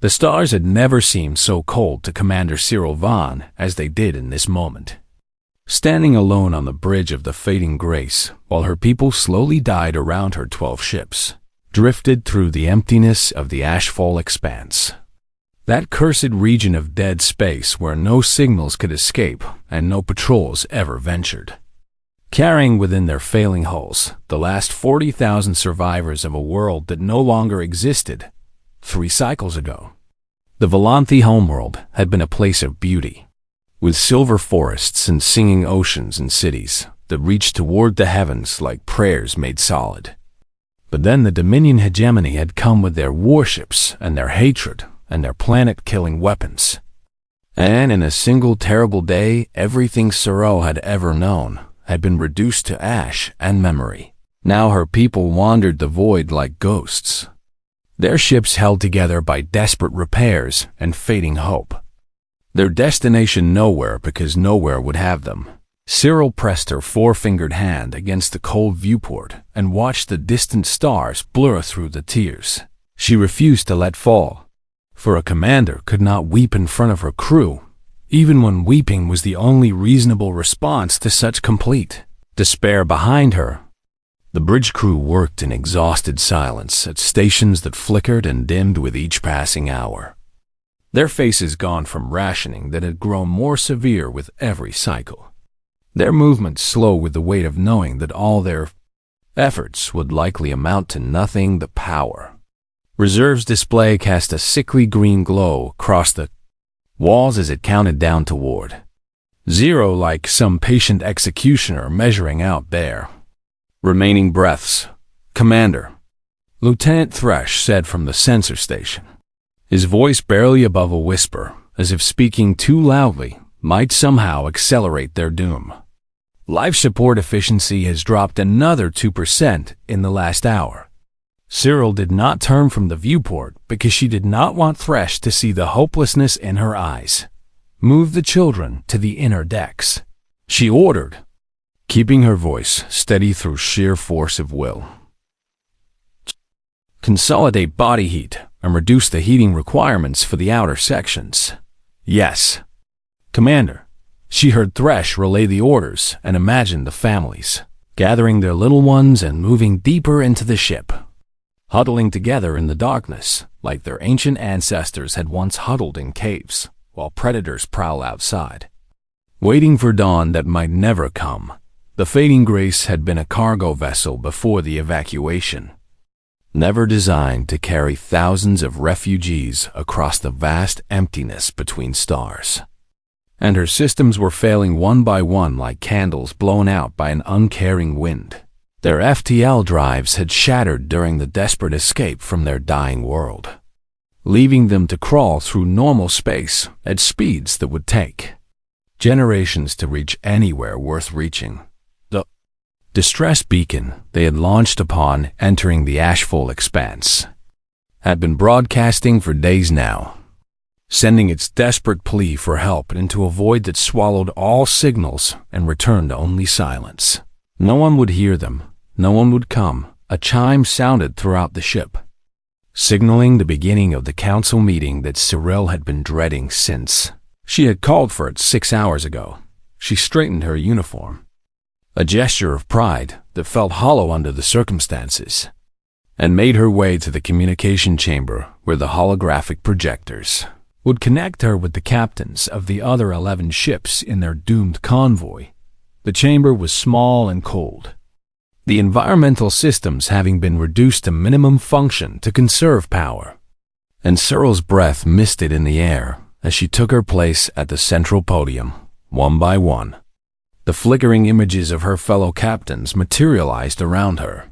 The stars had never seemed so cold to Commander Cyril Vaughn as they did in this moment. Standing alone on the bridge of the fading grace, while her people slowly died around her 12 ships, drifted through the emptiness of the ashfall expanse. That cursed region of dead space where no signals could escape and no patrols ever ventured. Carrying within their failing hulls the last 40,000 survivors of a world that no longer existed 3 cycles ago. The Volanthi homeworld had been a place of beauty, with silver forests and singing oceans and cities that reached toward the heavens like prayers made solid. But then the Dominion hegemony had come with their warships and their hatred and their planet-killing weapons. And in a single terrible day, everything Cyril had ever known had been reduced to ash and memory. Now her people wandered the void like ghosts, their ships held together by desperate repairs and fading hope. Their destination nowhere because nowhere would have them. Cyril pressed her 4-fingered hand against the cold viewport and watched the distant stars blur through the tears she refused to let fall. For a commander could not weep in front of her crew, even when weeping was the only reasonable response to such complete despair behind her. The bridge crew worked in exhausted silence at stations that flickered and dimmed with each passing hour, their faces gone from rationing that had grown more severe with every cycle, their movements slow with the weight of knowing that all their efforts would likely amount to nothing. The power reserves display cast a sickly green glow across the walls as it counted down toward 0 like some patient executioner measuring out their remaining breaths. "Commander," Lieutenant Thresh said from the sensor station, his voice barely above a whisper, as if speaking too loudly might somehow accelerate their doom. "Life support efficiency has dropped another 2% in the last hour." Cyril did not turn from the viewport because she did not want Thresh to see the hopelessness in her eyes. "Move the children to the inner decks," she ordered, keeping her voice steady through sheer force of will. "Consolidate body heat and reduce the heating requirements for the outer sections." "Yes, Commander." She heard Thresh relay the orders and imagined the families gathering their little ones and moving deeper into the ship, huddling together in the darkness like their ancient ancestors had once huddled in caves while predators prowl outside, waiting for dawn that might never come. The fading grace had been a cargo vessel before the evacuation, never designed to carry thousands of refugees across the vast emptiness between stars. And her systems were failing one by one like candles blown out by an uncaring wind. Their FTL drives had shattered during the desperate escape from their dying world, leaving them to crawl through normal space at speeds that would take generations to reach anywhere worth reaching. The distress beacon they had launched upon entering the ashfall expanse had been broadcasting for days now, sending its desperate plea for help into a void that swallowed all signals and returned only silence. No one would hear them. No one would come. A chime sounded throughout the ship, signaling the beginning of the council meeting that Cyril had been dreading since she had called for it 6 hours ago. She straightened her uniform, a gesture of pride that felt hollow under the circumstances, and made her way to the communication chamber where the holographic projectors would connect her with the captains of the other 11 ships in their doomed convoy. The chamber was small and cold, the environmental systems having been reduced to minimum function to conserve power, and Cyril's breath misted in the air as she took her place at the central podium. One by one, the flickering images of her fellow captains materialized around her,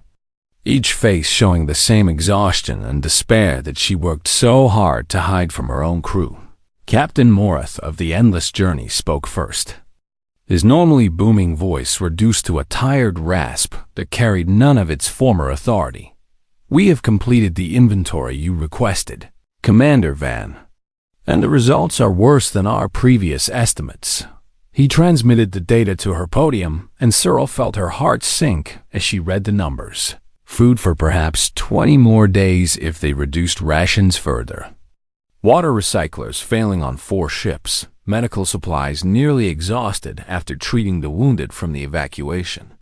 each face showing the same exhaustion and despair that she worked so hard to hide from her own crew. Captain Morath of the Endless Journey spoke first, his normally booming voice reduced to a tired rasp that carried none of its former authority. "We have completed the inventory you requested, Commander Van, and the results are worse than our previous estimates." He transmitted the data to her podium, and Cyril felt her heart sink as she read the numbers. Food for perhaps 20 more days if they reduced rations further. Water recyclers failing on 4 ships, medical supplies nearly exhausted after treating the wounded from the evacuation,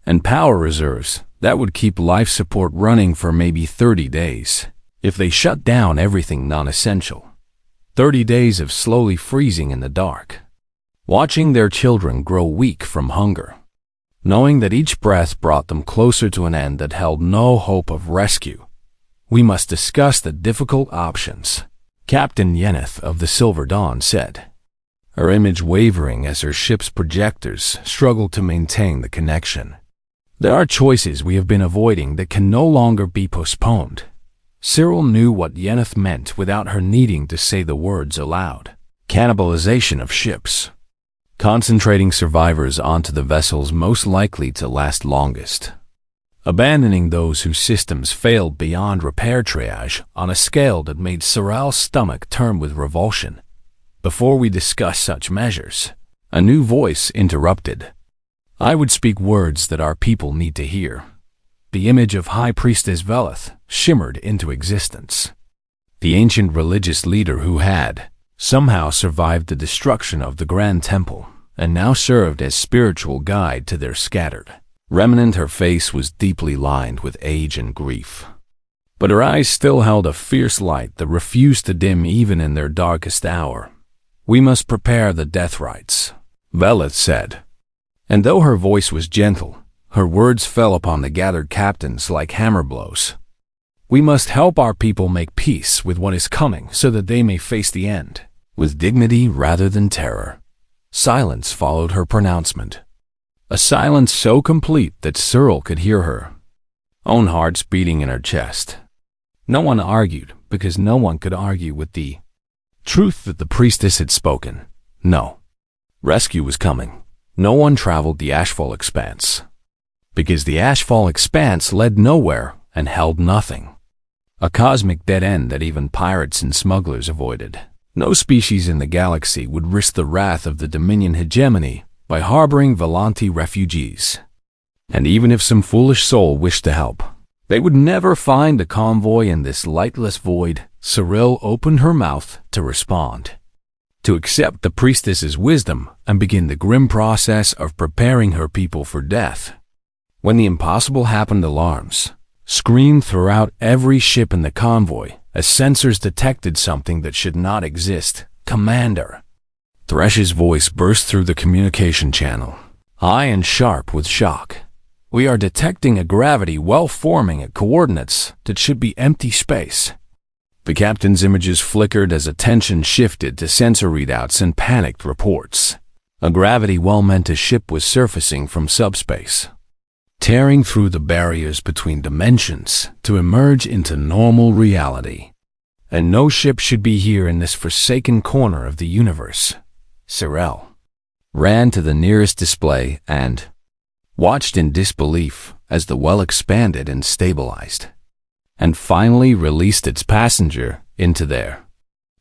and power reserves that would keep life support running for maybe 30 days if they shut down everything non-essential. 30 days of slowly freezing in the dark, watching their children grow weak from hunger, knowing that each breath brought them closer to an end that held no hope of rescue. We must discuss the difficult options, Captain Yeneth of the Silver Dawn said, her image wavering as her ship's projectors struggled to maintain the connection. There are choices we have been avoiding that can no longer be postponed. Cyril knew what Yeneth meant without her needing to say the words aloud. Cannibalization of ships. Concentrating survivors onto the vessels most likely to last longest. Abandoning those whose systems failed beyond repair triage on a scale that made Cyril's stomach turn with revulsion. Before we discuss such measures, a new voice interrupted. I would speak words that our people need to hear. The image of High Priestess Veleth shimmered into existence. The ancient religious leader who had somehow survived the destruction of the Grand Temple and now served as spiritual guide to their scattered remnant. Her face was deeply lined with age and grief, but her eyes still held a fierce light that refused to dim even in their darkest hour. We must prepare the death rites, Veleth said, and though her voice was gentle, her words fell upon the gathered captains like hammer blows. We must help our people make peace with what is coming so that they may face the end with dignity rather than terror. Silence followed her pronouncement. A silence so complete that Cyril could hear her own hearts beating in her chest. No one argued because no one could argue with the truth that the priestess had spoken. No. Rescue was coming. No one traveled the Ashfall Expanse because the Ashfall Expanse led nowhere and held nothing. A cosmic dead end that even pirates and smugglers avoided. No species in the galaxy would risk the wrath of the Dominion hegemony by harboring Volanti refugees. And even if some foolish soul wished to help, they would never find a convoy in this lightless void. Cyril opened her mouth to respond, to accept the priestess's wisdom and begin the grim process of preparing her people for death. When the impossible happened, alarms screamed throughout every ship in the convoy as sensors detected something that should not exist. Commander! Thresh's voice burst through the communication channel, high and sharp with shock. We are detecting a gravity well forming at coordinates that should be empty space. The captain's images flickered as attention shifted to sensor readouts and panicked reports. A gravity well meant a ship was surfacing from subspace, tearing through the barriers between dimensions to emerge into normal reality. And no ship should be here in this forsaken corner of the universe. Cyril ran to the nearest display and watched in disbelief as the well expanded and stabilized, and finally released its passenger into their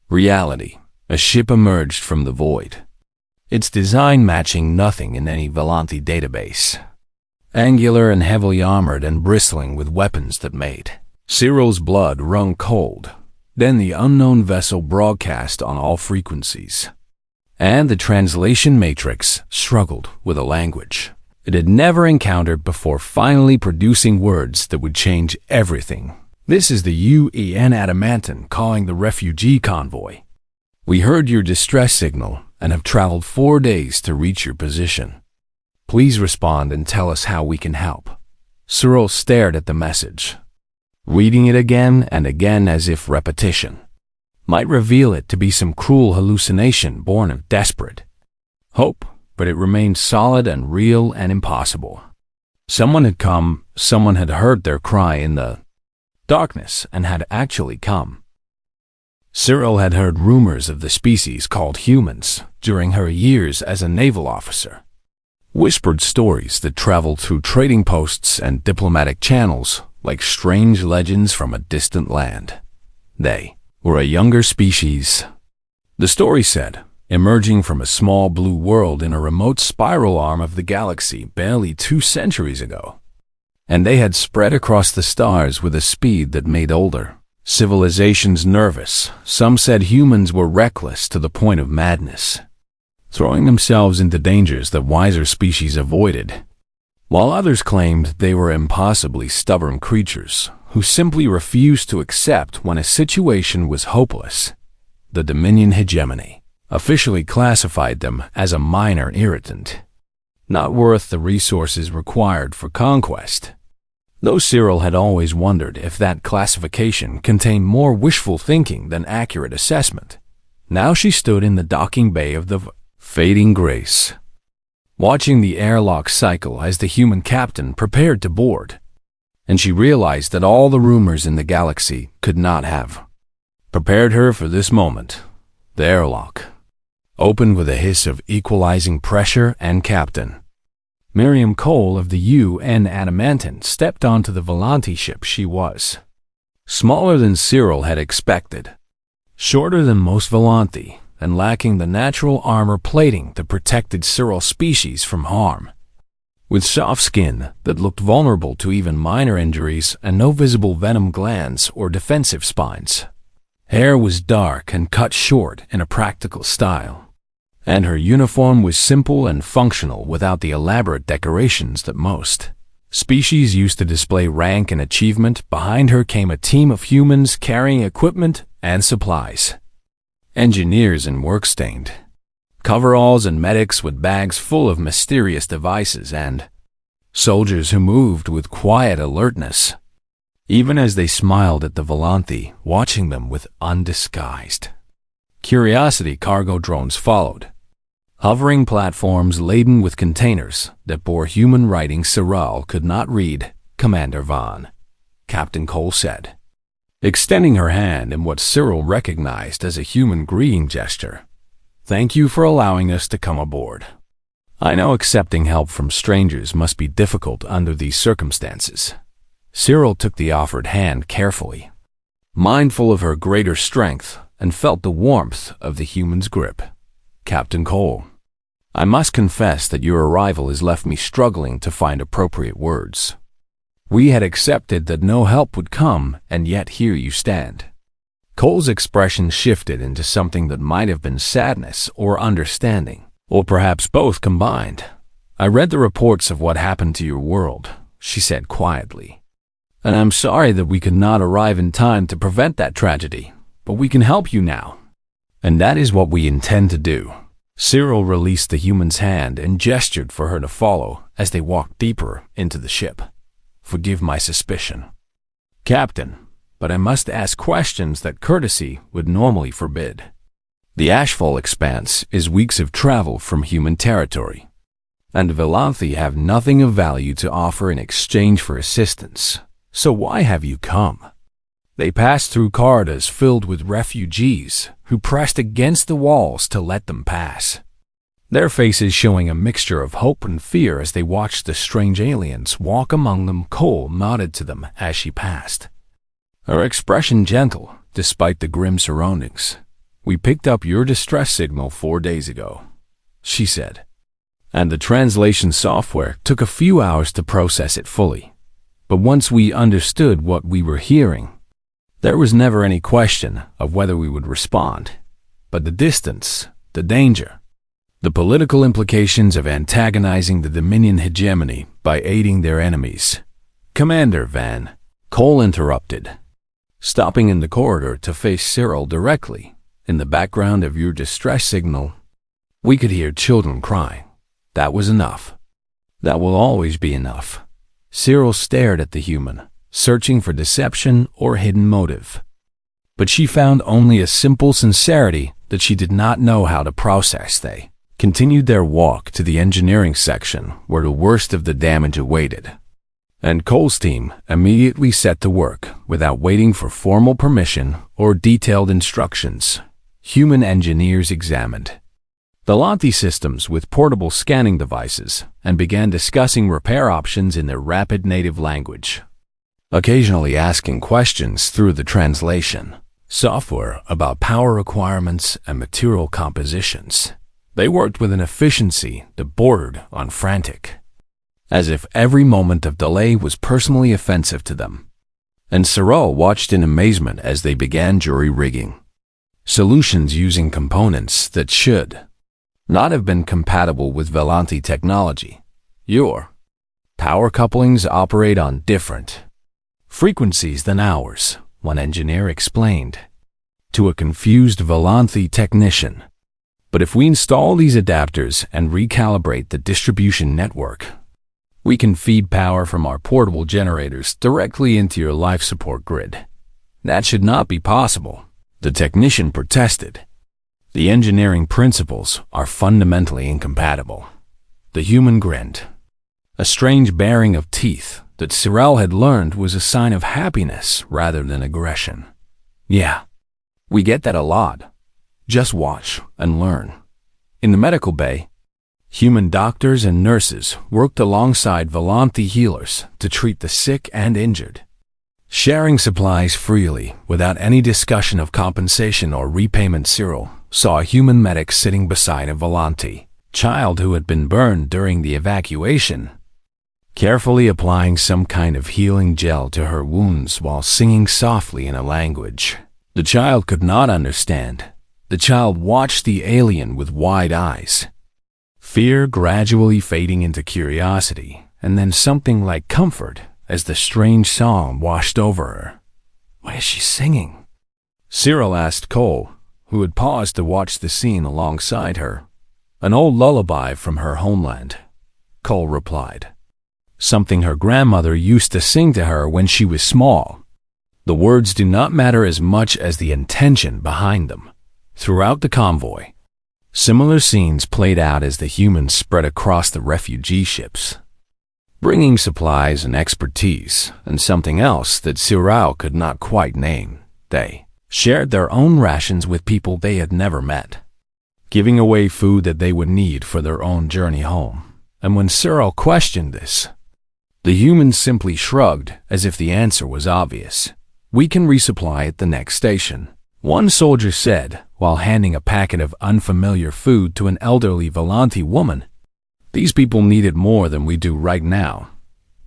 reality. A ship emerged from the void, its design matching nothing in any Volanti database. Angular and heavily armored and bristling with weapons that made Cyril's blood run cold. Then the unknown vessel broadcast on all frequencies, and the translation matrix struggled with a language it had never encountered before, finally producing words that would change everything. This is the UN Adamantan calling the refugee convoy. We heard your distress signal and have traveled 4 days to reach your position. Please respond and tell us how we can help. Cyril stared at the message, reading it again and again as if repetition might reveal it to be some cruel hallucination born of desperate hope, but it remained solid and real and impossible. Someone had come, someone had heard their cry in the darkness and had actually come. Cyril had heard rumors of the species called humans during her years as a naval officer. Whispered stories that traveled through trading posts and diplomatic channels like strange legends from a distant land. They were a younger species, the story said, emerging from a small blue world in a remote spiral arm of the galaxy barely 2 centuries ago. And they had spread across the stars with a speed that made older Civilizations nervous, some said humans were reckless to the point of madness, throwing themselves into dangers that wiser species avoided, while others claimed they were impossibly stubborn creatures who simply refused to accept when a situation was hopeless. The Dominion hegemony officially classified them as a minor irritant, not worth the resources required for conquest. Though Cyril had always wondered if that classification contained more wishful thinking than accurate assessment, now she stood in the docking bay of the Fading Grace, watching the airlock cycle as the human captain prepared to board, and she realized that all the rumors in the galaxy could not have prepared her for this moment. The airlock opened with a hiss of equalizing pressure, and Captain Miriam Cole of the UN Adamantine stepped onto the Volanti ship. She was smaller than Cyril had expected, shorter than most Volanti, and lacking the natural armor plating that protected Cyril's species from harm. With soft skin that looked vulnerable to even minor injuries and no visible venom glands or defensive spines. Hair was dark and cut short in a practical style, and her uniform was simple and functional without the elaborate decorations that most species used to display rank and achievement. Behind her came a team of humans carrying equipment and supplies. Engineers in work-stained coveralls and medics with bags full of mysterious devices, and soldiers who moved with quiet alertness, even as they smiled at the Volanti, watching them with undisguised curiosity. Cargo drones followed, hovering platforms laden with containers that bore human writing Cyril could not read. "Commander Vaughn," Captain Cole said, extending her hand in what Cyril recognized as a human greeting gesture. "Thank you for allowing us to come aboard. I know accepting help from strangers must be difficult under these circumstances." Cyril took the offered hand carefully, mindful of her greater strength, and felt the warmth of the human's grip. "Captain Cole, I must confess that your arrival has left me struggling to find appropriate words. We had accepted that no help would come, and yet here you stand." Cole's expression shifted into something that might have been sadness or understanding, or perhaps both combined. "I read the reports of what happened to your world," she said quietly, "and I'm sorry that we could not arrive in time to prevent that tragedy, but we can help you now. And that is what we intend to do." Cyril released the human's hand and gestured for her to follow as they walked deeper into the ship. "Forgive my suspicion, Captain, but I must ask questions that courtesy would normally forbid. The Ashfall Expanse is weeks of travel from human territory, and the Volanthi have nothing of value to offer in exchange for assistance. So why have you come?" They passed through corridors filled with refugees who pressed against the walls to let them pass, their faces showing a mixture of hope and fear as they watched the strange aliens walk among them. Cole nodded to them as she passed, her expression gentle despite the grim surroundings. "We picked up your distress signal 4 days ago," she said, "and the translation software took a few hours to process it fully. But once we understood what we were hearing, there was never any question of whether we would respond. But the distance, the danger, the political implications of antagonizing the Dominion hegemony by aiding their enemies." "Commander Van," Cole interrupted, stopping in the corridor to face Cyril directly. "In the background of your distress signal, we could hear children crying. That was enough. That will always be enough." Cyril stared at the human, searching for deception or hidden motive. But she found only a simple sincerity that she did not know how to process. They continued their walk to the engineering section where the worst of the damage awaited, and Cole's team immediately set to work without waiting for formal permission or detailed instructions. Human engineers examined the Lanti systems with portable scanning devices and began discussing repair options in their rapid native language, occasionally asking questions through the translation software about power requirements and material compositions. They worked with an efficiency that bordered on frantic, as if every moment of delay was personally offensive to them. And Cyril watched in amazement as they began jury-rigging solutions using components that should not have been compatible with Volanti technology. Your power couplings operate on different frequencies than ours, one engineer explained to a confused Volanti technician. But if we install these adapters and recalibrate the distribution network, we can feed power from our portable generators directly into your life support grid. That should not be possible, the technician protested. The engineering principles are fundamentally incompatible. The human grinned, a strange baring of teeth that Cyril had learned was a sign of happiness rather than aggression. Yeah, we get that a lot. Just watch and learn. In the medical bay, human doctors and nurses worked alongside Volanti healers to treat the sick and injured, sharing supplies freely without any discussion of compensation or repayment. Cyril saw a human medic sitting beside a Volanti child who had been burned during the evacuation, carefully applying some kind of healing gel to her wounds while singing softly in a language the child could not understand. The child watched the alien with wide eyes, fear gradually fading into curiosity, and then something like comfort as the strange song washed over her. Why is she singing? Cyril asked Cole, who had paused to watch the scene alongside her. An old lullaby from her homeland, Cole replied. Something her grandmother used to sing to her when she was small. The words do not matter as much as the intention behind them. Throughout the convoy, similar scenes played out as the humans spread across the refugee ships, bringing supplies and expertise, and something else that Cyril could not quite name. They shared their own rations with people they had never met, giving away food that they would need for their own journey home. And when Cyril questioned this, the humans simply shrugged as if the answer was obvious. We can resupply at the next station, one soldier said while handing a packet of unfamiliar food to an elderly Volanti woman. These people need it more than we do right now.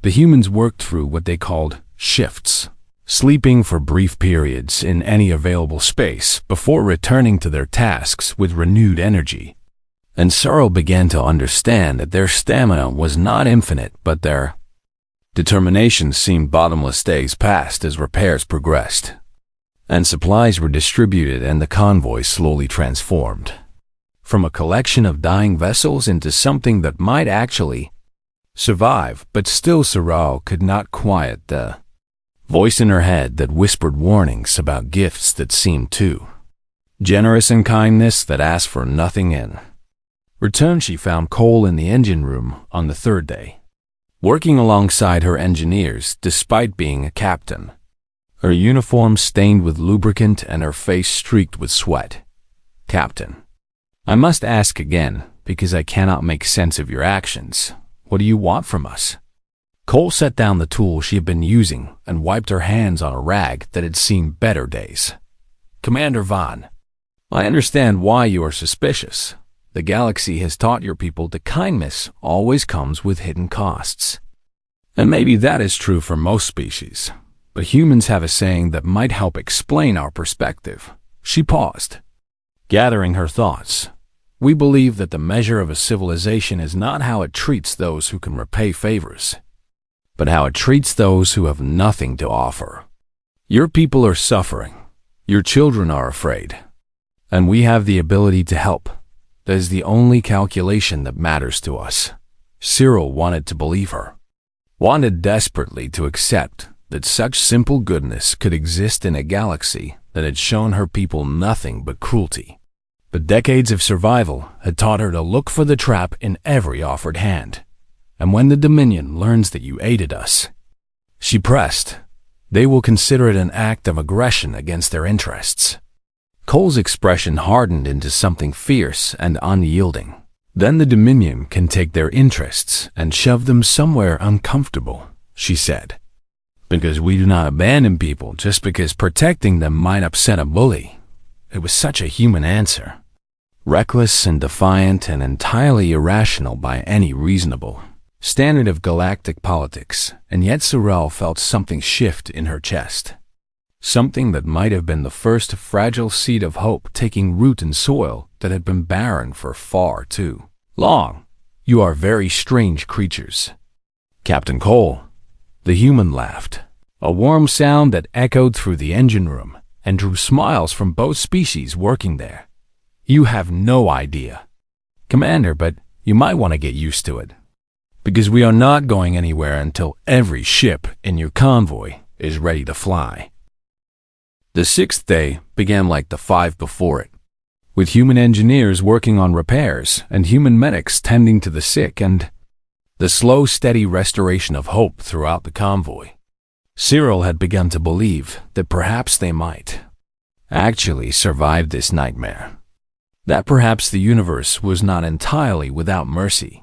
The humans worked through what they called shifts, sleeping for brief periods in any available space before returning to their tasks with renewed energy. And Cyril began to understand that their stamina was not infinite, but their determination seemed bottomless. Days passed as repairs progressed, and supplies were distributed, and the convoy slowly transformed from a collection of dying vessels into something that might actually survive. But still Cyril could not quiet the voice in her head that whispered warnings about gifts that seemed too generous and kindness that asked for nothing in return. She found Cole in the engine room on the third day, working alongside her engineers despite being a captain, her uniform stained with lubricant and her face streaked with sweat. Captain, I must ask again, because I cannot make sense of your actions. What do you want from us? Cole set down the tool she had been using and wiped her hands on a rag that had seen better days. Commander Vaughn, I understand why you are suspicious. The galaxy has taught your people that kindness always comes with hidden costs. And maybe that is true for most species, but humans have a saying that might help explain our perspective. She paused, gathering her thoughts. We believe that the measure of a civilization is not how it treats those who can repay favors, but how it treats those who have nothing to offer. Your people are suffering. Your children are afraid. And we have the ability to help. That is the only calculation that matters to us. Cyril wanted to believe her, wanted desperately to accept that such simple goodness could exist in a galaxy that had shown her people nothing but cruelty. But decades of survival had taught her to look for the trap in every offered hand. And when the Dominion learns that you aided us, she pressed, they will consider it an act of aggression against their interests. Cole's expression hardened into something fierce and unyielding. Then the Dominion can take their interests and shove them somewhere uncomfortable, she said. Because we do not abandon people just because protecting them might upset a bully. It was such a human answer. Reckless and defiant and entirely irrational by any reasonable standard of galactic politics, and yet Sorrel felt something shift in her chest. Something that might have been the first fragile seed of hope taking root in soil that had been barren for far too long. You are very strange creatures. Captain Cole. The human laughed, a warm sound that echoed through the engine room and drew smiles from both species working there. You have no idea, Commander, but you might want to get used to it. Because we are not going anywhere until every ship in your convoy is ready to fly. The sixth day began like the 5 before it, with human engineers working on repairs and human medics tending to the sick and the slow, steady restoration of hope throughout the convoy. Cyril had begun to believe that perhaps they might actually survive this nightmare, that perhaps the universe was not entirely without mercy.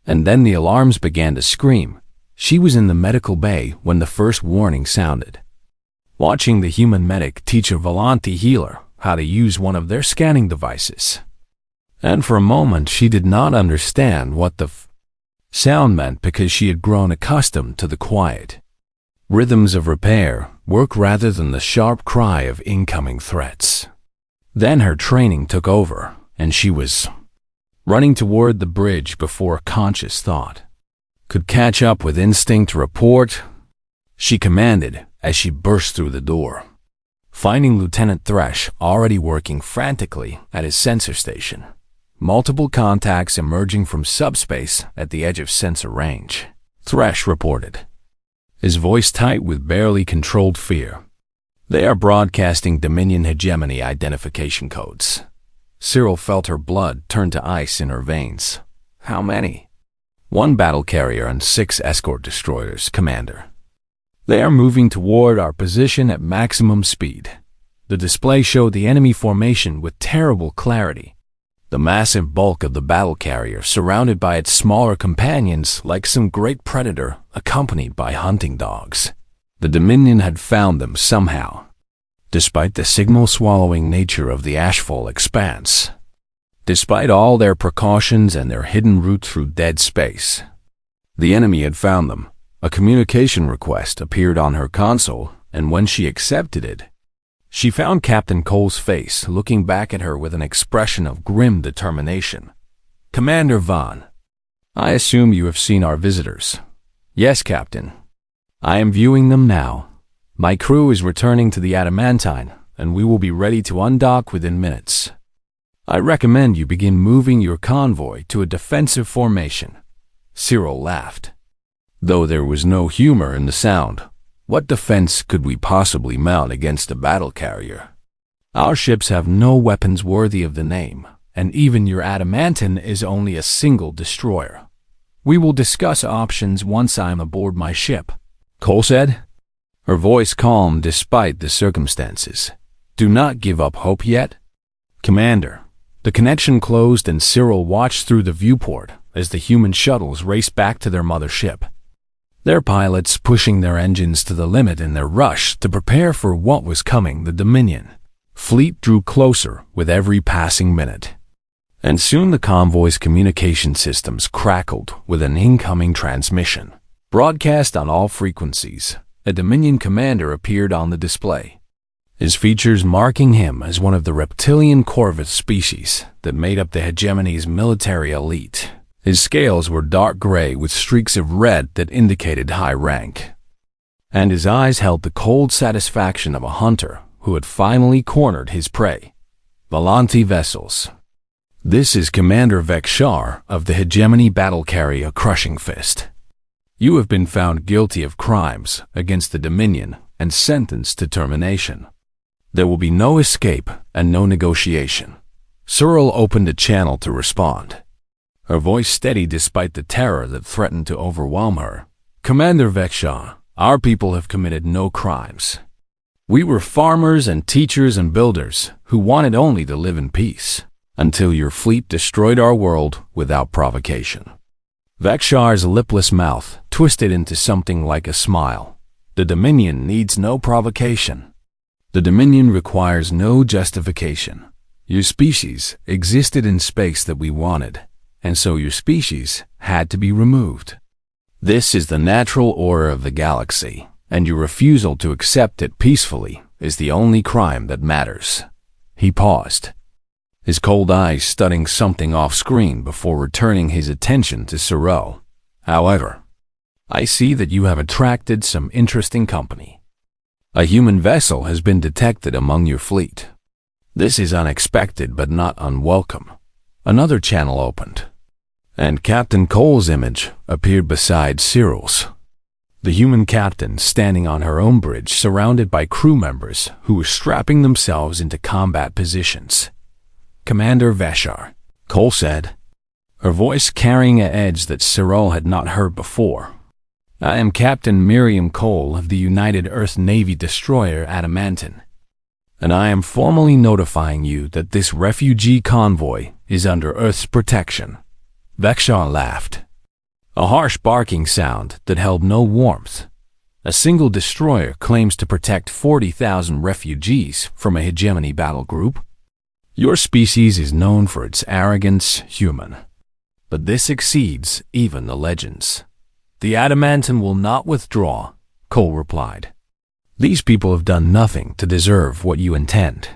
And then the alarms began to scream. She was in the medical bay when the first warning sounded, watching the human medic teach a Volante healer how to use one of their scanning devices. And for a moment she did not understand what the sound meant because she had grown accustomed to the quiet rhythms of repair work rather than the sharp cry of incoming threats. Then her training took over, and she was running toward the bridge before conscious thought could catch up with instinct. Report, she commanded as she burst through the door, finding Lieutenant Thresh already working frantically at his sensor station, multiple contacts emerging from subspace at the edge of sensor range. Thresh reported, his voice tight with barely controlled fear. They are broadcasting Dominion hegemony identification codes. Cyril felt her blood turn to ice in her veins. How many? 1 battle carrier and 6 escort destroyers, Commander. They are moving toward our position at maximum speed. The display showed the enemy formation with terrible clarity. The massive bulk of the battle carrier surrounded by its smaller companions like some great predator accompanied by hunting dogs. The Dominion had found them somehow, despite the signal-swallowing nature of the ashfall expanse. Despite all their precautions and their hidden route through dead space, the enemy had found them. A communication request appeared on her console, and when she accepted it, she found Captain Cole's face looking back at her with an expression of grim determination. Commander Vaughn, I assume you have seen our visitors. Yes, Captain. I am viewing them now. My crew is returning to the Adamantine, and we will be ready to undock within minutes. I recommend you begin moving your convoy to a defensive formation. Cyril laughed, though there was no humor in the sound. What defense could we possibly mount against a battle carrier? Our ships have no weapons worthy of the name, and even your Adamantine is only a single destroyer. We will discuss options once I am aboard my ship, Cole said, her voice calm despite the circumstances. Do not give up hope yet, Commander. The connection closed and Cyril watched through the viewport as the human shuttles raced back to their mother ship, their pilots pushing their engines to the limit in their rush to prepare for what was coming. The Dominion fleet drew closer with every passing minute, and soon the convoy's communication systems crackled with an incoming transmission. Broadcast on all frequencies, a Dominion commander appeared on the display, his features marking him as one of the reptilian corvus species that made up the hegemony's military elite. His scales were dark gray with streaks of red that indicated high rank, and his eyes held the cold satisfaction of a hunter who had finally cornered his prey. Volante vessels. This is Commander Vekshar of the hegemony battle carrier Crushing Fist. You have been found guilty of crimes against the Dominion and sentenced to termination. There will be no escape and no negotiation. Cyril opened a channel to respond, her voice steady despite the terror that threatened to overwhelm her. Commander Vekshar, our people have committed no crimes. We were farmers and teachers and builders who wanted only to live in peace, until your fleet destroyed our world without provocation. Vekshar's lipless mouth twisted into something like a smile. The Dominion needs no provocation. The Dominion requires no justification. Your species existed in space that we wanted, and so your species had to be removed. This is the natural order of the galaxy, and your refusal to accept it peacefully is the only crime that matters." He paused, his cold eyes studying something off-screen before returning his attention to Cyril. "However, I see that you have attracted some interesting company. A human vessel has been detected among your fleet. This is unexpected but not unwelcome." Another channel opened, and Captain Cole's image appeared beside Cyril's. The human captain standing on her own bridge surrounded by crew members who were strapping themselves into combat positions. "Commander Veshar," Cole said, her voice carrying an edge that Cyril had not heard before. "I am Captain Miriam Cole of the United Earth Navy destroyer Adamantine, and I am formally notifying you that this refugee convoy is under Earth's protection." Veshar laughed, a harsh barking sound that held no warmth. "A single destroyer claims to protect 40,000 refugees from a hegemony battle group? Your species is known for its arrogance, human. But this exceeds even the legends." "The Adamantine will not withdraw," Cole replied. "These people have done nothing to deserve what you intend,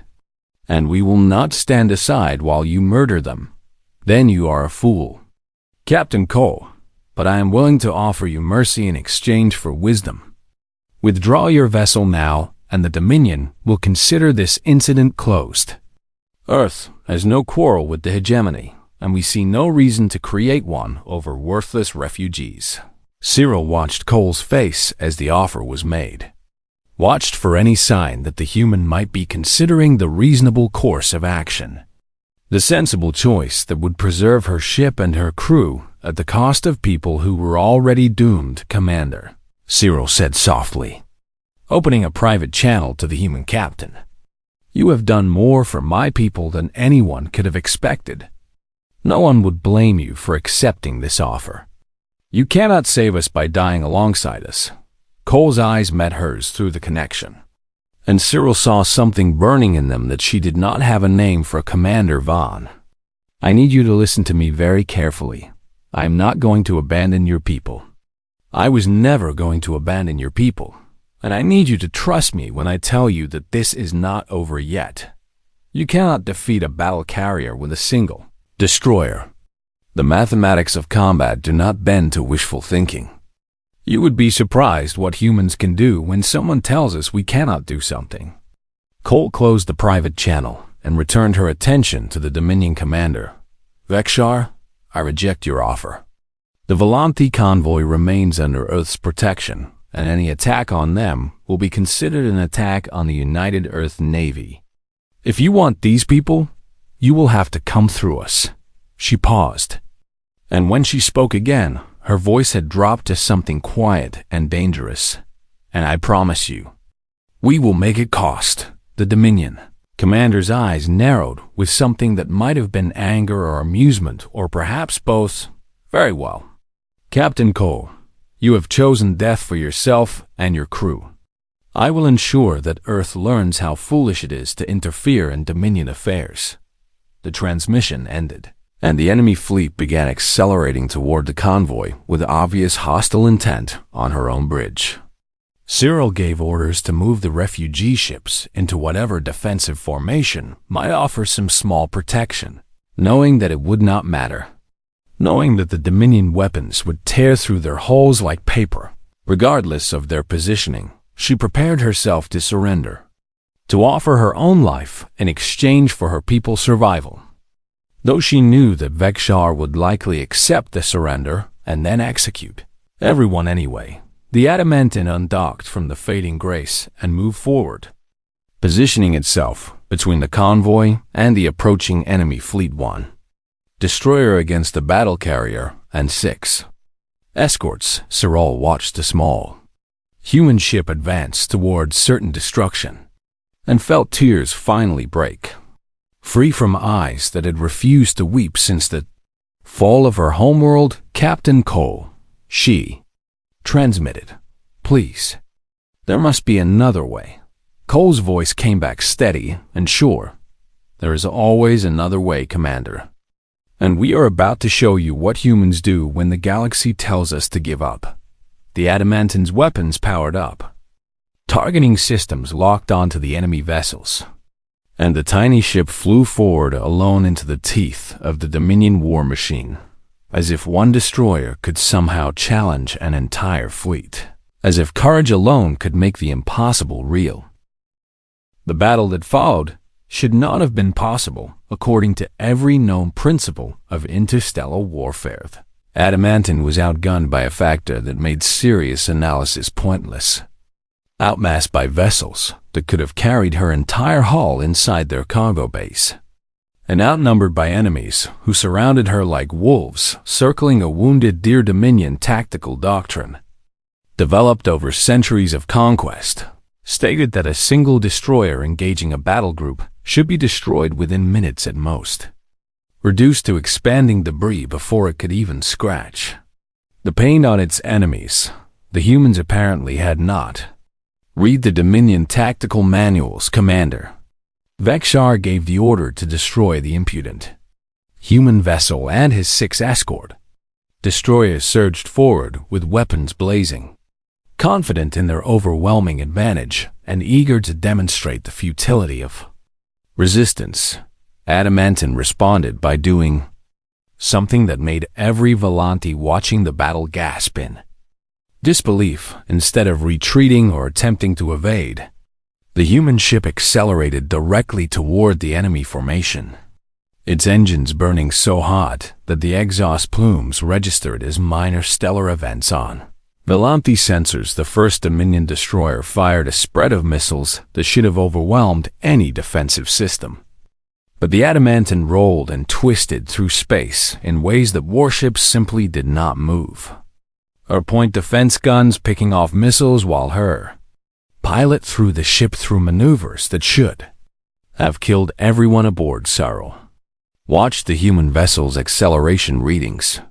and we will not stand aside while you murder them. Then you are a fool." "Captain Cole, but I am willing to offer you mercy in exchange for wisdom. Withdraw your vessel now, and the Dominion will consider this incident closed. Earth has no quarrel with the hegemony, and we see no reason to create one over worthless refugees." Cyril watched Cole's face as the offer was made, watched for any sign that the human might be considering the reasonable course of action, the sensible choice that would preserve her ship and her crew at the cost of people who were already doomed. "Commander," Cyril said softly, opening a private channel to the human captain, "you have done more for my people than anyone could have expected. No one would blame you for accepting this offer. You cannot save us by dying alongside us." Cole's eyes met hers through the connection, and Cyril saw something burning in them that she did not have a name for. "Commander Vaughn, I need you to listen to me very carefully. I am not going to abandon your people. I was never going to abandon your people, and I need you to trust me when I tell you that this is not over yet. You cannot defeat a battle carrier with a single destroyer. The mathematics of combat do not bend to wishful thinking. You would be surprised what humans can do when someone tells us we cannot do something." Cole closed the private channel and returned her attention to the Dominion commander. "Veshar, I reject your offer. The Volanthi convoy remains under Earth's protection, and any attack on them will be considered an attack on the United Earth Navy. If you want these people, you will have to come through us." She paused, and when she spoke again, her voice had dropped to something quiet and dangerous. "And I promise you, we will make it cost the Dominion." Commander's eyes narrowed with something that might have been anger or amusement, or perhaps both. "Very well. Captain Cole, you have chosen death for yourself and your crew. I will ensure that Earth learns how foolish it is to interfere in Dominion affairs." The transmission ended, and the enemy fleet began accelerating toward the convoy with obvious hostile intent on her own bridge. Cyril gave orders to move the refugee ships into whatever defensive formation might offer some small protection, knowing that it would not matter, knowing that the Dominion weapons would tear through their hulls like paper. Regardless of their positioning, she prepared herself to surrender, to offer her own life in exchange for her people's survival. Though she knew that Veshar would likely accept the surrender and then execute everyone anyway, the Adamantine undocked from the fading grace and moved forward, positioning itself between the convoy and the approaching enemy fleet. 1 destroyer against the battle carrier and 6 escorts. Cyril watched a small human ship advance towards certain destruction and felt tears finally break free from eyes that had refused to weep since the fall of her homeworld. "Captain Cole," she transmitted, "please, there must be another way." Cole's voice came back steady and sure. "There is always another way, Commander. And we are about to show you what humans do when the galaxy tells us to give up." the Adamantin's weapons powered up. Targeting systems locked onto the enemy vessels, and the tiny ship flew forward alone into the teeth of the Dominion war machine, as if one destroyer could somehow challenge an entire fleet, as if courage alone could make the impossible real. The battle that followed should not have been possible according to every known principle of interstellar warfare. Adamantin was outgunned by a factor that made serious analysis pointless. Outmassed by vessels that could have carried her entire hull inside their cargo base, and outnumbered by enemies who surrounded her like wolves circling a wounded deer. Dominion tactical doctrine, developed over centuries of conquest, stated that a single destroyer engaging a battle group should be destroyed within minutes at most, reduced to expanding debris before it could even scratch. The pain on its enemies, the humans apparently had not. Read the Dominion Tactical Manuals, Commander. Vexar gave the order to destroy the impudent human vessel and his 6 escort. Destroyers surged forward with weapons blazing, confident in their overwhelming advantage and eager to demonstrate the futility of resistance. Adamantin responded by doing something that made every Volante watching the battle gasp in disbelief. Instead of retreating or attempting to evade, the human ship accelerated directly toward the enemy formation, its engines burning so hot that the exhaust plumes registered as minor stellar events on Volante sensors. The first Dominion destroyer fired a spread of missiles that should have overwhelmed any defensive system. But the Adamantin rolled and twisted through space in ways that warships simply did not move. Her point defense guns picking off missiles while her pilot threw the ship through maneuvers that should have killed everyone aboard. Cyril watched the human vessel's acceleration readings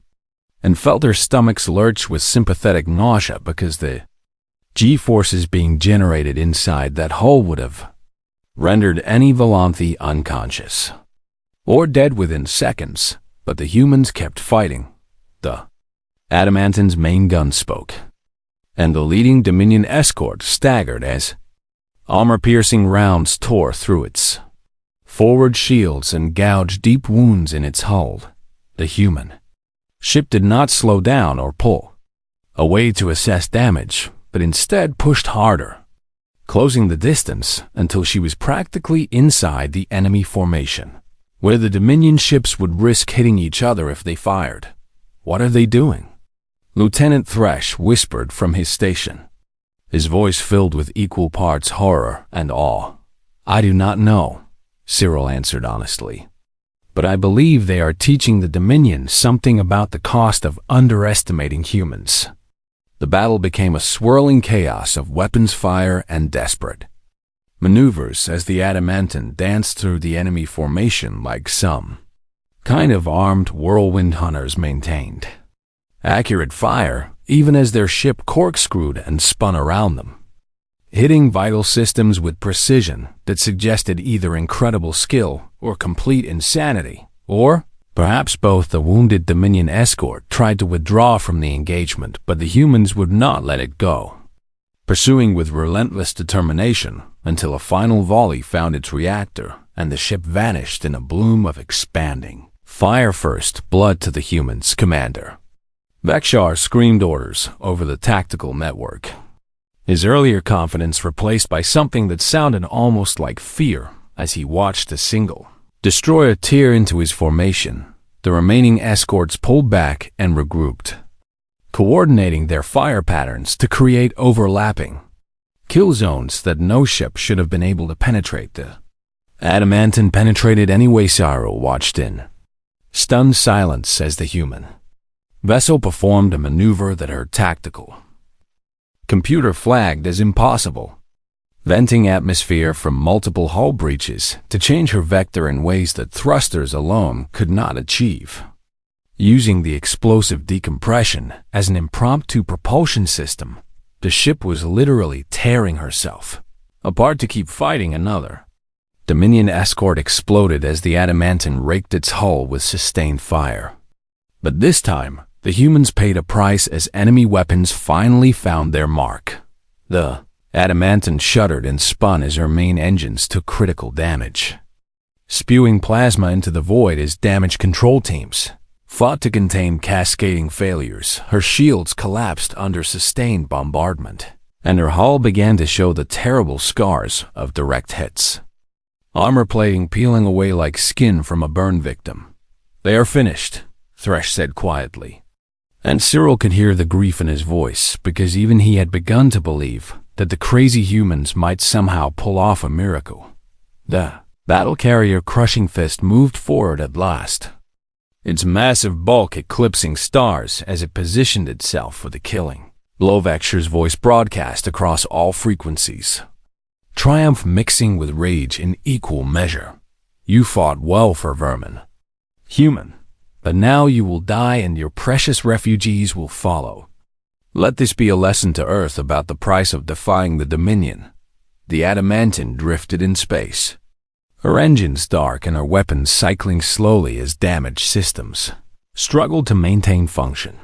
and felt her stomachs lurch with sympathetic nausea because the G-forces being generated inside that hull would have rendered any Volante unconscious or dead within seconds. But the humans kept fighting. The Adamantin's main gun spoke, and the leading Dominion escort staggered as armor-piercing rounds tore through its forward shields and gouged deep wounds in its hull. The human ship did not slow down or pull away to assess damage, but instead pushed harder, closing the distance until she was practically inside the enemy formation, where the Dominion ships would risk hitting each other if they fired. "What are they doing?" Lieutenant Thresh whispered from his station, his voice filled with equal parts horror and awe. "I do not know," Cyril answered honestly, "but I believe they are teaching the Dominion something about the cost of underestimating humans." The battle became a swirling chaos of weapons fire and desperate maneuvers as the Adamantin danced through the enemy formation like some kind of armed whirlwind. Hunters maintained accurate fire even as their ship corkscrewed and spun around them, hitting vital systems with precision that suggested either incredible skill or complete insanity, or perhaps both. The wounded Dominion escort tried to withdraw from the engagement, but the humans would not let it go, pursuing with relentless determination until a final volley found its reactor and the ship vanished in a bloom of expanding fire. "First blood to the humans, Commander." Vexar screamed orders over the tactical network, his earlier confidence replaced by something that sounded almost like fear as he watched a single destroyer tear into his formation. The remaining escorts pulled back and regrouped, coordinating their fire patterns to create overlapping kill zones that no ship should have been able to penetrate. The Adamantin penetrated anyway. Cyril watched in stunned silence as the human vessel performed a maneuver that her tactical computer flagged as impossible, venting atmosphere from multiple hull breaches to change her vector in ways that thrusters alone could not achieve. Using the explosive decompression as an impromptu propulsion system, the ship was literally tearing herself apart to keep fighting another Dominion escort exploded as the Adamantin raked its hull with sustained fire. But this time, The humans paid a price as enemy weapons finally found their mark. The Adamantin shuddered and spun as her main engines took critical damage, spewing plasma into the void as damage control teams fought to contain cascading failures. Her shields collapsed under sustained bombardment, and her hull began to show the terrible scars of direct hits, armor plating peeling away like skin from a burn victim. "They are finished," Thresh said quietly, and Cyril could hear the grief in his voice because even he had begun to believe that the crazy humans might somehow pull off a miracle. The battle carrier Crushing Fist moved forward at last, its massive bulk eclipsing stars as it positioned itself for the killing. Lovexer's voice broadcast across all frequencies, triumph mixing with rage in equal measure. "You fought well for vermin, human, but now you will die and your precious refugees will follow. Let this be a lesson to Earth about the price of defying the Dominion." The Adamantin drifted in space, her engines dark and her weapons cycling slowly as damaged systems struggled to maintain function.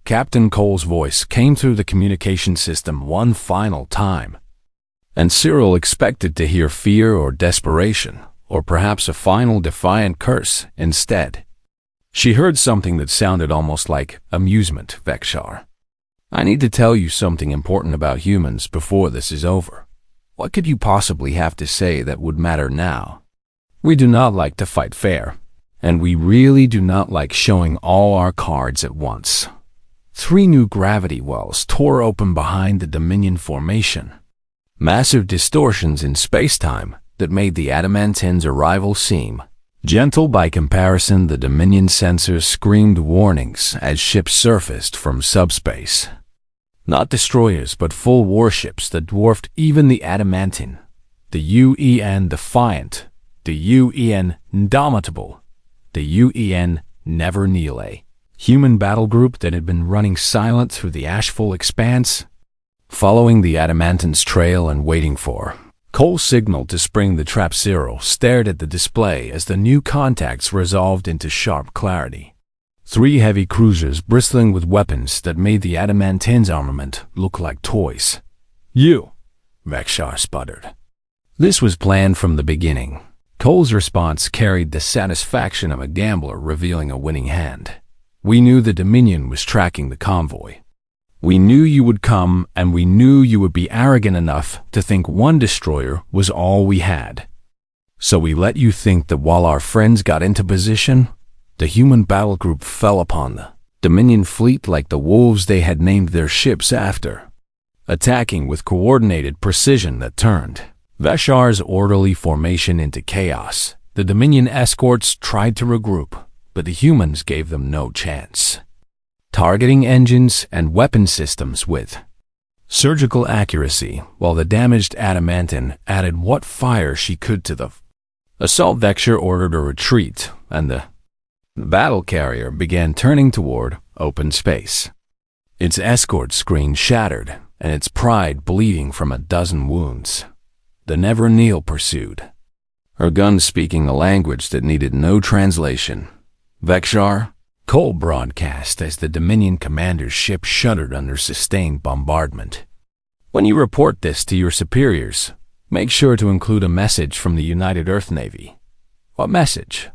Captain Cole's voice came through the communication system one final time, and Cyril expected to hear fear or desperation, or perhaps a final defiant curse instead. She heard something that sounded almost like amusement. "Vexar, I need to tell you something important about humans before this is over. What could you possibly have to say that would matter now? We do not like to fight fair, and we really do not like showing all our cards at once." 3 new gravity wells tore open behind the Dominion formation, massive distortions in space-time that made the Adamantin's arrival seem gentle by comparison. The Dominion sensors screamed warnings as ships surfaced from subspace. Not destroyers, but full warships that dwarfed even the Adamantin. The UEN Defiant, the UEN Indomitable, the UEN Never Kneel, a human battle group that had been running silent through the ashful expanse, following the Adamantin's trail and waiting for Cole signaled to spring the trap. Cyril stared at the display as the new contacts resolved into sharp clarity. 3 heavy cruisers bristling with weapons that made the Adamantin's armament look like toys. "You," Vexar sputtered. This was planned from the beginning. Cole's response carried the satisfaction of a gambler revealing a winning hand. "We knew the Dominion was tracking the convoy. We knew you would come, and we knew you would be arrogant enough to think one destroyer was all we had. So we let you think that while our friends got into position, the human battle group fell upon the Dominion fleet like the wolves they had named their ships after, attacking with coordinated precision that turned Veshar's orderly formation into chaos. The Dominion escorts tried to regroup, but the humans gave them no chance, targeting engines and weapon systems with surgical accuracy, while the damaged Adamantin added what fire she could to the assault. Vexar ordered a retreat, and the battle carrier began turning toward open space, its escort screen shattered and its pride bleeding from a dozen wounds. The Never Kneel pursued, her gun speaking a language that needed no translation. "Vexar," Cole broadcast as the Dominion commander's ship shuddered under sustained bombardment. "When you report this to your superiors, make sure to include a message from the United Earth Navy." "What message?"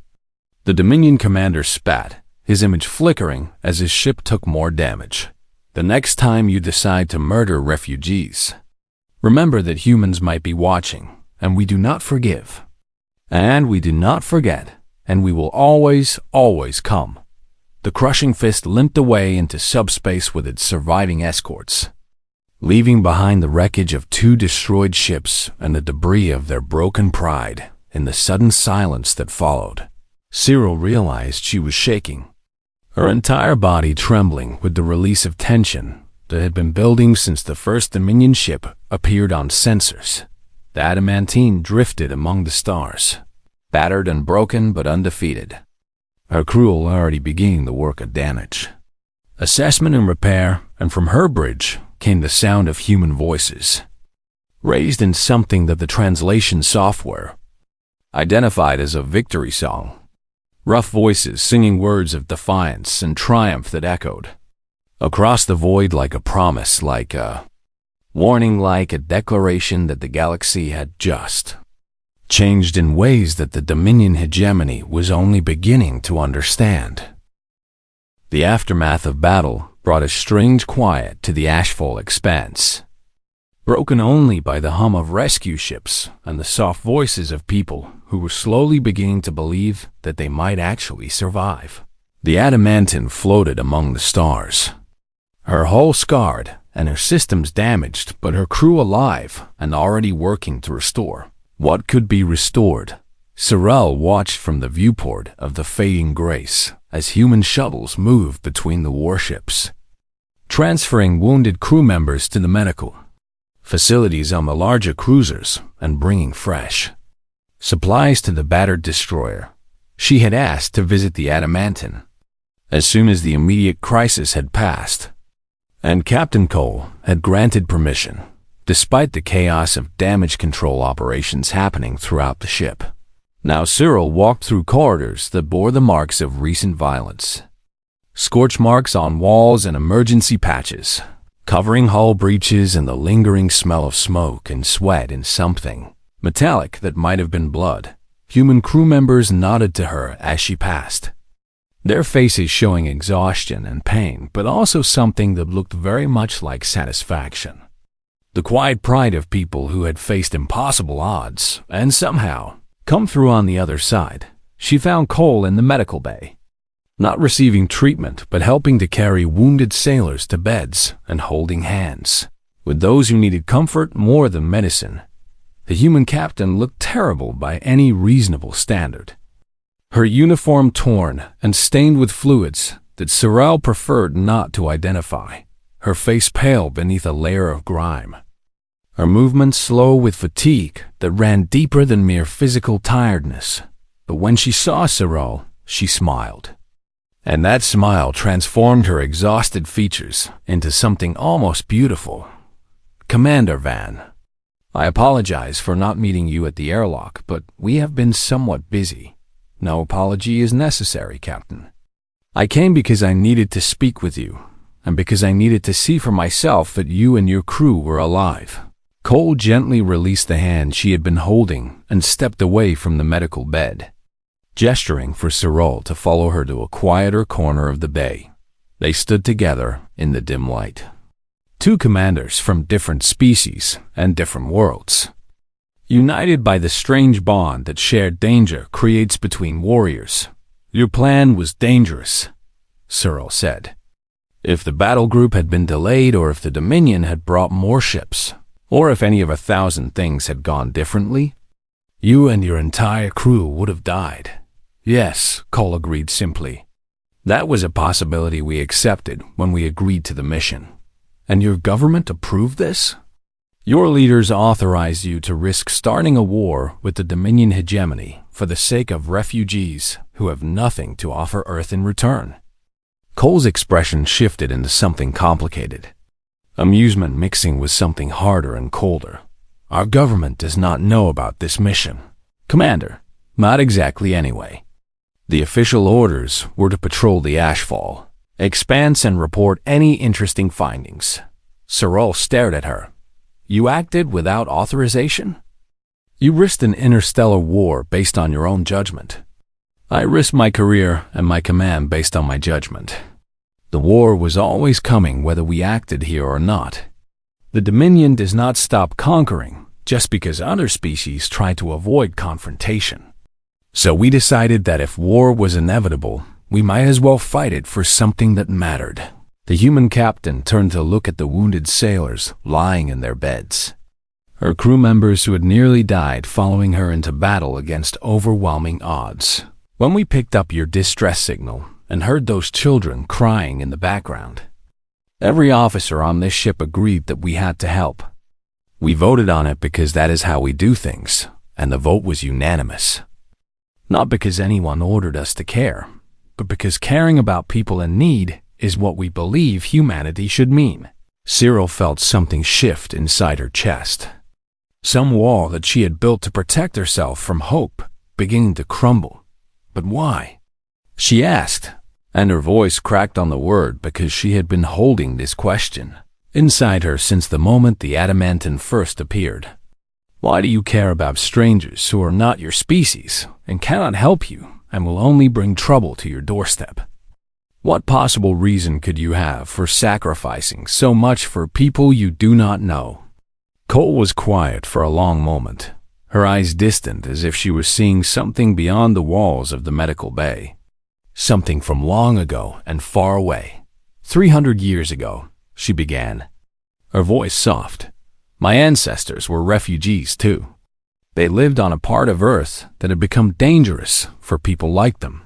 The Dominion commander spat, his image flickering as his ship took more damage. "The next time you decide to murder refugees, remember that humans might be watching, and we do not forgive. And we do not forget, and we will always, always come." The Crushing Fist limped away into subspace with its surviving escorts, leaving behind the wreckage of 2 destroyed ships and the debris of their broken pride. In the sudden silence that followed, Cyril realized she was shaking, her entire body trembling with the release of tension that had been building since the first Dominion ship appeared on sensors. The Adamantin drifted among the stars, battered and broken but undefeated, her crew already beginning the work of damage, assessment and repair, and from her bridge came the sound of human voices, raised in something that the translation software identified as a victory song. rough voices singing words of defiance and triumph that echoed across the void like a promise, like a warning, like a declaration that the galaxy had just changed in ways that the Dominion hegemony was only beginning to understand. The aftermath of battle brought a strange quiet to the ashfall expanse, broken only by the hum of rescue ships and the soft voices of people who were slowly beginning to believe that they might actually survive. The Adamantine floated among the stars, her hull scarred and her systems damaged, but her crew alive and already working to restore what could be restored. Sorrel watched from the viewport of the fading Grace as human shuttles moved between the warships, transferring wounded crew members to the medical facilities on the larger cruisers and bringing fresh supplies to the battered destroyer. She had asked to visit the Adamantine as soon as the immediate crisis had passed, and Captain Cole had granted permission, despite the chaos of damage control operations happening throughout the ship. Now Cyril walked through corridors that bore the marks of recent violence, scorch marks on walls and emergency patches, covering hull breaches and the lingering smell of smoke and sweat and something metallic that might have been blood. Human crew members nodded to her as she passed, their faces showing exhaustion and pain, but also something that looked very much like satisfaction. The quiet pride of people who had faced impossible odds and somehow come through on the other side. She found Cole in the medical bay, not receiving treatment, but helping to carry wounded sailors to beds and holding hands with those who needed comfort more than medicine. The human captain looked terrible by any reasonable standard, her uniform torn and stained with fluids that Sorrel preferred not to identify, her face pale beneath a layer of grime, her movements slow with fatigue that ran deeper than mere physical tiredness. But when she saw Sorrel, she smiled, and that smile transformed her exhausted features into something almost beautiful. "Commander Van, I apologize for not meeting you at the airlock, but we have been somewhat busy." "No apology is necessary, Captain. I came because I needed to speak with you, and because I needed to see for myself that you and your crew were alive." Cole gently released the hand she had been holding and stepped away from the medical bed, gesturing for Sorrel to follow her to a quieter corner of the bay. They stood together in the dim light, two commanders from different species and different worlds, united by the strange bond that shared danger creates between warriors. "Your plan was dangerous," Sorrel said. "If the battle group had been delayed, or if the Dominion had brought more ships, or if any of 1,000 things had gone differently, you and your entire crew would have died." "Yes," Cole agreed simply. "That was a possibility we accepted when we agreed to the mission." "And your government approved this?" "Your leaders authorized you to risk starting a war with the Dominion hegemony for the sake of refugees who have nothing to offer Earth in return." Cole's expression shifted into something complicated, amusement mixing with something harder and colder. "Our government does not know about this mission, Commander." "Not exactly anyway. The official orders were to patrol the ashfall expanse and report any interesting findings." Sorrel stared at her. "You acted without authorization? You risked an interstellar war based on your own judgment." "I risked my career and my command based on my judgment. The war was always coming whether we acted here or not. The Dominion does not stop conquering just because other species try to avoid confrontation. So we decided that if war was inevitable, we might as well fight it for something that mattered." The human captain turned to look at the wounded sailors lying in their beds, her crew members who had nearly died following her into battle against overwhelming odds. "When we picked up your distress signal and heard those children crying in the background, every officer on this ship agreed that we had to help. We voted on it because that is how we do things, and the vote was unanimous. Not because anyone ordered us to care, but because caring about people in need is what we believe humanity should mean." Cyril felt something shift inside her chest, some wall that she had built to protect herself from hope beginning to crumble. But why? she asked, and her voice cracked on the word because she had been holding this question inside her since the moment the adamantine first appeared. Why do you care about strangers who are not your species and cannot help you and will only bring trouble to your doorstep? What possible reason could you have for sacrificing so much for people you do not know? Cole was quiet for a long moment, her eyes distant as if she was seeing something beyond the walls of the medical bay. Something from long ago and far away. 300 years ago, she began, her voice soft. My ancestors were refugees too. They lived on a part of Earth that had become dangerous for people like them,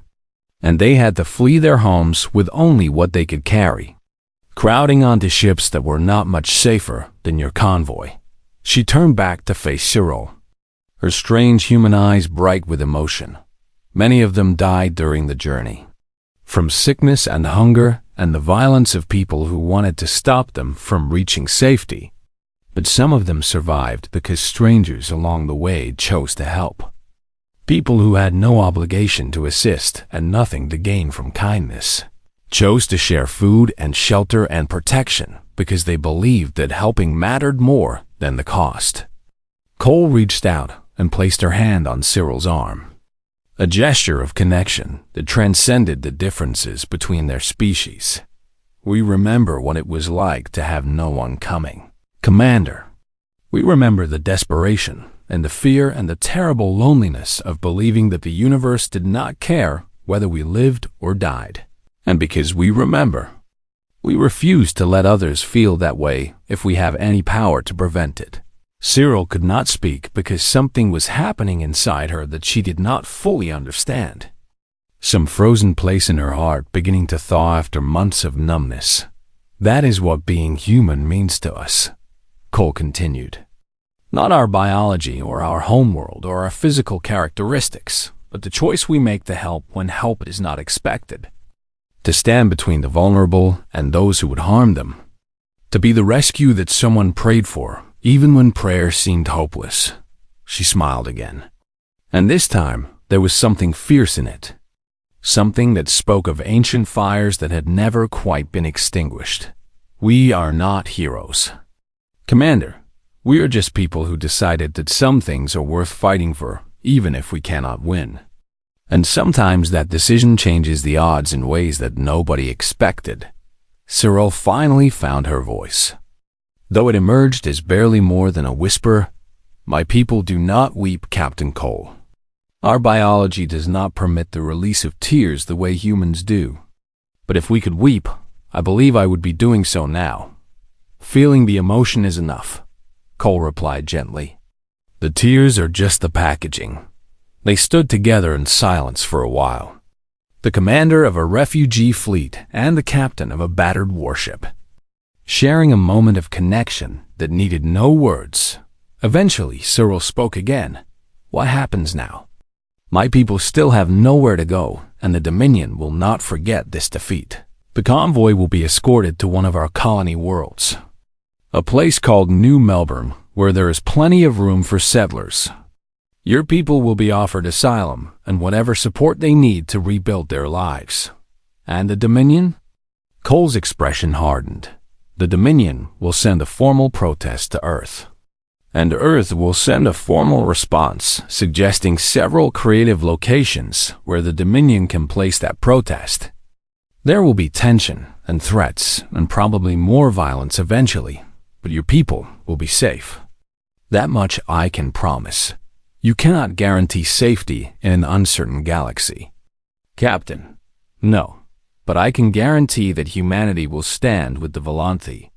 and they had to flee their homes with only what they could carry, crowding onto ships that were not much safer than your convoy. She turned back to face Cyril, her strange human eyes bright with emotion. Many of them died during the journey, from sickness and hunger and the violence of people who wanted to stop them from reaching safety. But some of them survived because strangers along the way chose to help. People who had no obligation to assist and nothing to gain from kindness chose to share food and shelter and protection because they believed that helping mattered more than the cost. Cole reached out and placed her hand on Cyril's arm, a gesture of connection that transcended the differences between their species. We remember what it was like to have no one coming, Commander. We remember the desperation and the fear and the terrible loneliness of believing that the universe did not care whether we lived or died. And because we remember, we refuse to let others feel that way if we have any power to prevent it. Cyril could not speak because something was happening inside her that she did not fully understand. Some frozen place in her heart beginning to thaw after months of numbness. That is what being human means to us, Cole continued. Not our biology or our homeworld or our physical characteristics, but the choice we make to help when help is not expected. To stand between the vulnerable and those who would harm them. To be the rescue that someone prayed for, even when prayer seemed hopeless. She smiled again. And this time, there was something fierce in it. Something that spoke of ancient fires that had never quite been extinguished. We are not heroes, Commander. We are just people who decided that some things are worth fighting for, even if we cannot win. And sometimes that decision changes the odds in ways that nobody expected. Cyril finally found her voice. Though it emerged as barely more than a whisper, my people do not weep, Captain Cole. Our biology does not permit the release of tears the way humans do. But if we could weep, I believe I would be doing so now. Feeling the emotion is enough, Cole replied gently. The tears are just the packaging. They stood together in silence for a while. The commander of a refugee fleet and the captain of a battered warship, sharing a moment of connection that needed no words. Eventually, Cyril spoke again. What happens now? My people still have nowhere to go, and the Dominion will not forget this defeat. The convoy will be escorted to one of our colony worlds, a place called New Melbourne, where there is plenty of room for settlers. Your people will be offered asylum and whatever support they need to rebuild their lives. And the Dominion? Cole's expression hardened. The Dominion will send a formal protest to Earth. And Earth will send a formal response, suggesting several creative locations where the Dominion can place that protest. There will be tension and threats and probably more violence eventually, but your people will be safe. That much I can promise. You cannot guarantee safety in an uncertain galaxy, Captain. No, but I can guarantee that humanity will stand with the Volanthi.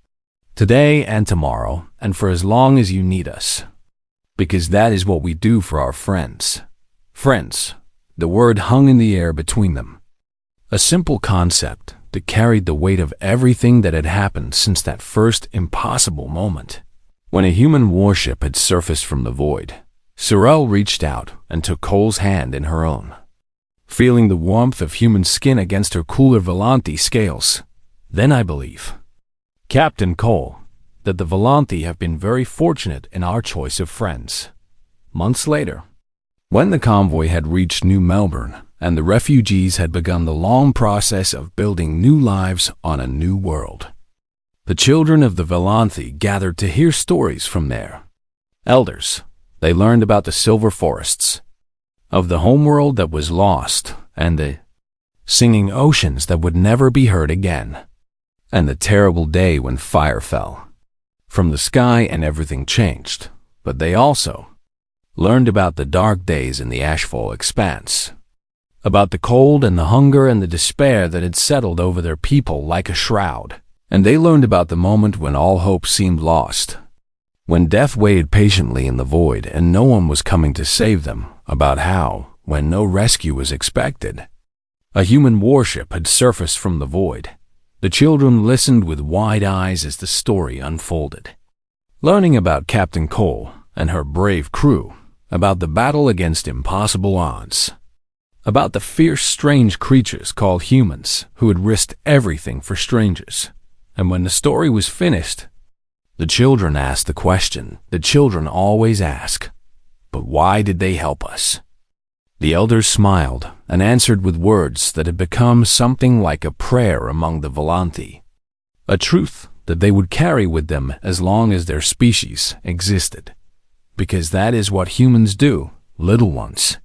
Today and tomorrow, and for as long as you need us. Because that is what we do for our friends. Friends, the word hung in the air between them. A simple concept that carried the weight of everything that had happened since that first impossible moment. When a human warship had surfaced from the void, Cyril reached out and took Cole's hand in her own, feeling the warmth of human skin against her cooler Volanthi scales. Then I believe, Captain Cole, that the Volanthi have been very fortunate in our choice of friends. Months later, when the convoy had reached New Melbourne and the refugees had begun the long process of building new lives on a new world. The children of the Velanthi gathered to hear stories from their elders. They learned about the silver forests, of the homeworld that was lost, and the singing oceans that would never be heard again, and the terrible day when fire fell from the sky and everything changed. But they also learned about the dark days in the ashfall expanse, about the cold and the hunger and the despair that had settled over their people like a shroud. And they learned about the moment when all hope seemed lost, when death waited patiently in the void and no one was coming to save them, about how, when no rescue was expected, a human warship had surfaced from the void. The children listened with wide eyes as the story unfolded, learning about Captain Cole and her brave crew, about the battle against impossible odds, about the fierce, strange creatures called humans who had risked everything for strangers. And when the story was finished, the children asked the question that children always ask, but why did they help us? The elders smiled and answered with words that had become something like a prayer among the Velanthi, a truth that they would carry with them as long as their species existed, because that is what humans do, little ones.